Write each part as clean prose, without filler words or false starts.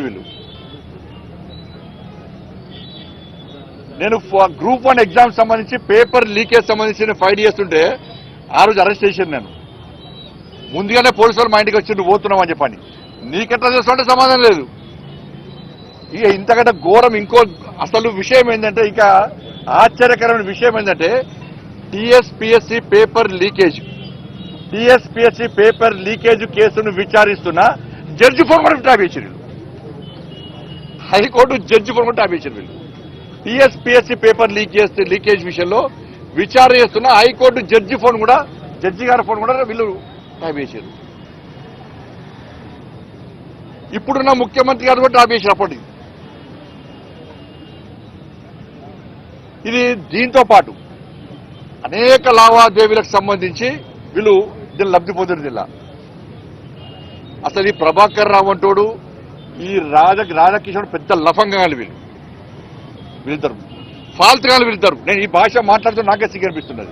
వీళ్ళు నేను group 1 exam సంబంధించి పేపర్ లీకేజ్ సంబంధించి ఫైట్ చేస్తుంటే ఆ రోజు అరెస్ట్ చేశాను. నేను ముందుగానే పోలీసులు మా ఇంటికి వచ్చి నువ్వు పోతున్నావు అని చెప్పండి. నీకెట్లా చేస్తుంటే సమాధానం లేదు. ఇక ఇంతకంటే ఘోరం ఇంకో అసలు విషయం ఏంటంటే, ఇక ఆశ్చర్యకరమైన విషయం ఏంటంటే టీఎస్పీఎస్సీ పేపర్ లీకేజ్ కేసును విచారిస్తున్న జడ్జి ఫోన్ కూడా ట్యాప్ చేశారు. హైకోర్టు జడ్జి ఫోన్ కూడా ట్యాప్ చేశారు. వీళ్ళు టీఎస్పీఎస్సీ పేపర్ లీకేజ్ విషయంలో విచారణ చేస్తున్న హైకోర్టు జడ్జి గారి ఫోన్ కూడా వీళ్ళు ట్యాప్ చేశారు. ఇప్పుడున్న ముఖ్యమంత్రి గారు కూడా ట్యాప్ చేశారు అప్పటికి. ఇది దీంతో పాటు అనేక లావాదేవీలకు సంబంధించి వీళ్ళు దీన్ని లబ్ధి పొందిన జిల్లా. అసలు ఈ ప్రభాకర్ రావు అంటోడు, ఈ రాధాకిషోర్ పెద్ద లఫంగాలు వీళ్ళిద్దరు ఫాల్తుగాలు వీళ్ళిద్దరు. నేను ఈ భాష మాట్లాడుతూ నాకే సిగ్గనిపిస్తున్నది.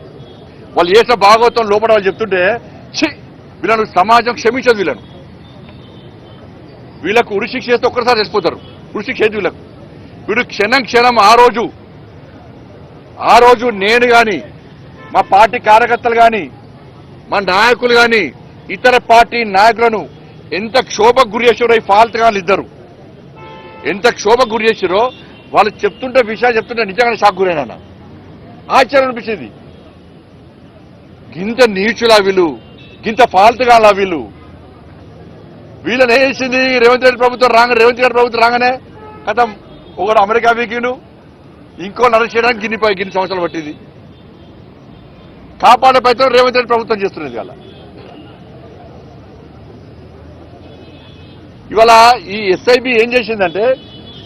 వాళ్ళు చేసిన భాగవతం లోపల వాళ్ళు చెప్తుంటే వీళ్ళను సమాజం క్షమించదు. వీళ్ళకు ఉరిశిక్ష చేస్తే ఒక్కసారి చచ్చిపోతారు. ఉరిశిక్ష చేతి వీళ్ళు క్షణం ఆ రోజు నేను కానీ, మా పార్టీ కార్యకర్తలు కానీ, మా నాయకులు కానీ, ఇతర పార్టీ నాయకులను ఎంత క్షోభకు గురి చేసారో ఈ ఫాల్తుగాళ్ళు ఇద్దరు ఎంత క్షోభకు గురి చేసారో వాళ్ళు చెప్తుంటే విషయాలు చెప్తుంటే నిజంగానే షాక్ గురైనా. ఆశ్చర్యం అనిపించింది. గింత నీచులా వీళ్ళు, గింత ఫాల్తుగాళ్ళ వీళ్ళని వేసింది రేవంత్ రెడ్డి ప్రభుత్వం రాగానే కథం ఒకడు అమెరికా వీకిండు, ఇంకో అరెస్ట్ చేయడానికి గిన్ని సంవత్సరాలు పట్టింది. కాపాడే ప్రయత్నం రేవంత్ రెడ్డి ప్రభుత్వం చేస్తున్నది. ఇవాళ ఈ ఎస్ఐబి ఏం చేసిందంటే,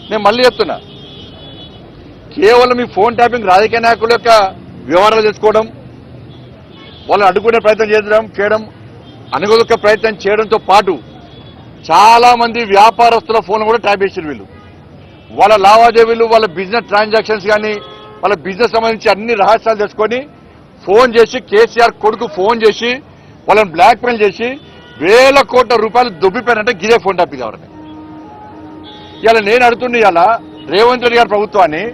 నేను మళ్ళీ చెప్తున్నా, కేవలం ఈ ఫోన్ ట్యాపింగ్ రాజకీయ నాయకుల యొక్క వ్యవహారాలు తెచ్చుకోవడం, వాళ్ళని అడ్డుకునే ప్రయత్నం చేయడం అనుగొక్క ప్రయత్నం చేయడంతో పాటు చాలా మంది వ్యాపారస్తుల ఫోన్ కూడా ట్యాప్ చేసారు. వీళ్ళు వాళ్ళ లావాదేవీలు, వాళ్ళ బిజినెస్ ట్రాన్సాక్షన్స్ కానీ, వాళ్ళ బిజినెస్ సంబంధించి అన్ని రహస్యాలు తెచ్చుకొని ఫోన్ చేసి కేసీఆర్ కొడుకు ఫోన్ చేసి వాళ్ళని బ్లాక్మెయిల్ చేసి వేల కోట్ల రూపాయలు దొబ్బిపోయారంటే గిరే ఫోన్ ట్యాపింగ్ ఎవరిని. ఇలా నేను అడుగుతుంది, ఇలా రేవంత్ రెడ్డి గారి ప్రభుత్వాన్ని